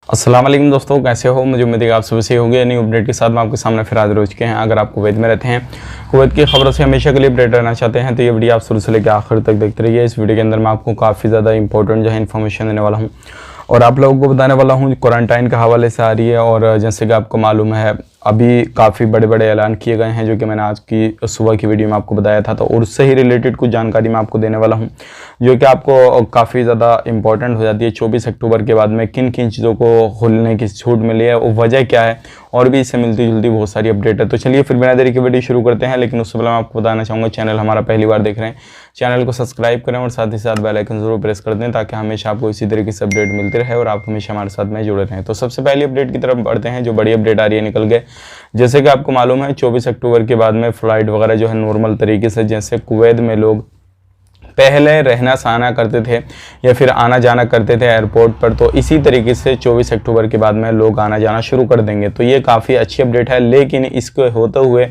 अस्सलाम वालेकुम दोस्तों, कैसे हो? मुझे उम्मीद है कि आप सभी सही होंगे। न्यू अपडेट के साथ मैं आपके सामने फिर हाजिर हो चुके हैं। अगर आप कुवैत में रहते हैं, कुवैत की खबरों से हमेशा के लिए अपडेट रहना चाहते हैं तो ये वीडियो आप शुरू से लेकर आखिर तक देखते रहिए। इस वीडियो के अंदर मैं आपको काफ़ी ज़्यादा इंपॉर्टेंट जो है इन्फॉर्मेशन देने वाला हूँ और आप लोगों को बताने वाला हूँ क्वारंटाइन के हवाले से आ रही है। और जैसे कि आपको मालूम है, अभी काफ़ी बड़े बड़े ऐलान किए गए हैं जो कि मैंने आज की सुबह की वीडियो में आपको बताया था। तो उससे ही रिलेटेड कुछ जानकारी मैं आपको देने वाला हूं जो कि आपको काफ़ी ज़्यादा इंपॉर्टेंट हो जाती है। 24 अक्टूबर के बाद में किन किन चीज़ों को खोलने की छूट मिली है, वो वजह क्या है, और भी इससे मिलती जुलती बहुत सारी अपडेट है। तो चलिए फिर बिना देरी की वीडियो शुरू करते हैं। लेकिन उससे पहले मैं आपको बताना चाहूँगा, चैनल हमारा पहली बार देख रहे हैं, चैनल को सब्सक्राइब करें और साथ ही साथ बेल आइकन जरूर प्रेस कर दें ताकि हमेशा आपको इसी तरीके से अपडेट मिलती रहे और आप हमेशा हमारे साथ में जुड़े रहें। तो सबसे पहली अपडेट की तरफ बढ़ते हैं। जो बड़ी अपडेट आ रही है निकल गए, जैसे कि आपको मालूम है 24 अक्टूबर के बाद में फ़्लाइट वगैरह जो है नॉर्मल तरीके से, जैसे कुवैत में लोग पहले रहना सहना करते थे या फिर आना जाना करते थे एयरपोर्ट पर, तो इसी तरीके से 24 अक्टूबर के बाद में लोग आना जाना शुरू कर देंगे। तो ये काफ़ी अच्छी अपडेट है। लेकिन इसको होते हुए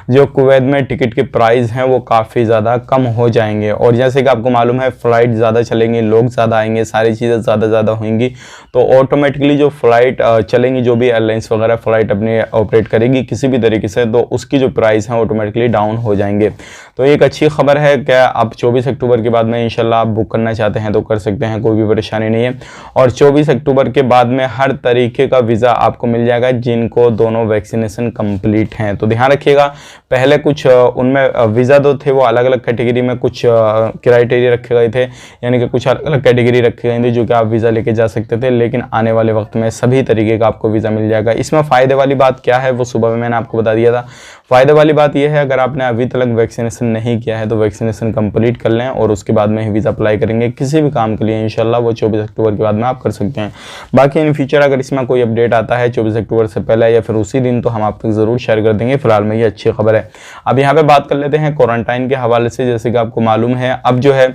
जो कुवैत में टिकट के प्राइस हैं वो काफ़ी ज़्यादा कम हो जाएंगे। और जैसे कि आपको मालूम है फ़्लाइट ज़्यादा चलेंगी, लोग ज़्यादा आएंगे, सारी चीज़ें ज़्यादा होंगी, तो ऑटोमेटिकली जो फ़्लाइट चलेंगी, जो भी एयरलाइंस वगैरह फ़्लाइट अपनी ऑपरेट करेगी किसी भी तरीके से, तो उसकी जो प्राइस हैं ऑटोमेटिकली डाउन हो जाएंगे। तो एक अच्छी खबर है। क्या आप 24 अक्टूबर के बाद में इंशाल्लाह आप बुक करना चाहते हैं तो कर सकते हैं, कोई भी परेशानी नहीं है। और 24 अक्टूबर के बाद में हर तरीके का वीज़ा आपको मिल जाएगा जिनको दोनों वैक्सीनेशन कंप्लीट हैं। तो ध्यान रखिएगा, पहले कुछ उनमें वीज़ा दो थे वो अलग अलग कैटेगरी में कुछ क्राइटेरिया रखे गए थे, यानी कि कुछ अलग अलग कैटेगरी रखी गई थी जो कि आप वीज़ा लेके जा सकते थे। लेकिन आने वाले वक्त में सभी तरीके का आपको वीज़ा मिल जाएगा। इसमें फ़ायदे वाली बात क्या है वो सुबह में मैंने आपको बता दिया था। फ़ायदे वाली बात यह है, अगर आपने अभी तक वैक्सीनेशन नहीं किया है तो वैक्सीनेशन कंप्लीट कर लें और उसके बाद में ही वीज़ा अप्लाई करेंगे किसी भी काम के लिए इंशाल्लाह, वो 24 अक्टूबर के बाद में आप कर सकते हैं। बाकी इन फ्यूचर अगर इसमें कोई अपडेट आता है 24 अक्टूबर से पहले या फिर उसी दिन, तो हम आप तक ज़रूर शेयर कर देंगे। फिलहाल में ये अच्छी खबर है। अब यहाँ पे बात कर लेते हैं क्वारंटाइन के हवाले से। जैसे कि आपको मालूम है, अब जो है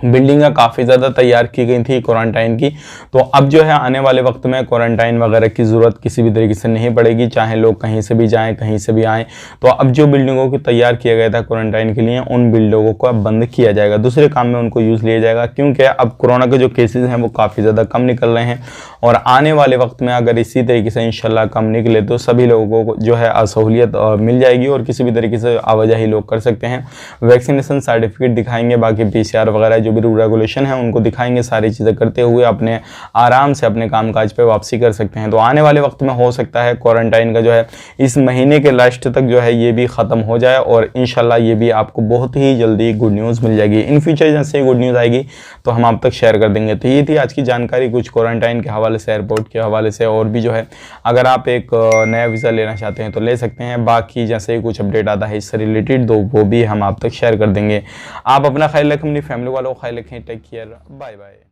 बिल्डिंगें काफ़ी ज़्यादा तैयार की गई थी क्वारंटाइन की, तो अब जो है आने वाले वक्त में क्वारंटाइन वगैरह की ज़रूरत किसी भी तरीके से नहीं पड़ेगी, चाहे लोग कहीं से भी जाएं कहीं से भी आएँ। तो अब जो बिल्डिंगों को तैयार किया गया था क्वारंटाइन के लिए, उन बिल्डिंगों को अब बंद किया जाएगा, दूसरे काम में उनको यूज़ लिया जाएगा, क्योंकि अब कोरोना के जो केसेज़ हैं वो काफ़ी ज़्यादा कम निकल रहे हैं। और आने वाले वक्त में अगर इसी तरीके से इंशाल्लाह कम निकले तो सभी लोगों को जो है असहूलियत मिल जाएगी और किसी भी तरीके से आवाजाही लोग कर सकते हैं। वैक्सीनेशन सर्टिफिकेट दिखाएंगे, बाकी PCR वगैरह जो भी रूल रेगुलेशन है उनको दिखाएंगे, सारी चीज़ें करते हुए अपने आराम से अपने कामकाज पे वापसी कर सकते हैं। तो आने वाले वक्त में हो सकता है क्वारंटाइन का जो है इस महीने के लास्ट तक जो है ये भी ख़त्म हो जाए और इंशाल्लाह ये भी आपको बहुत ही जल्दी गुड न्यूज़ मिल जाएगी। इन फ्यूचर जैसे गुड न्यूज़ आएगी तो हम आप तक शेयर कर देंगे। तो ये थी आज की जानकारी कुछ क्वारंटाइन के हवाले से, एयरपोर्ट के हवाले से। और भी जो है अगर आप एक नया वीज़ा लेना चाहते हैं तो ले सकते हैं। बाकी जैसे ही कुछ अपडेट आता है इससे रिलेटेड तो वो भी हम आप तक शेयर कर देंगे। आप अपना ख्याल रखें, अपनी फैमिली वालों का ख्याल रखें। Take care, bye bye.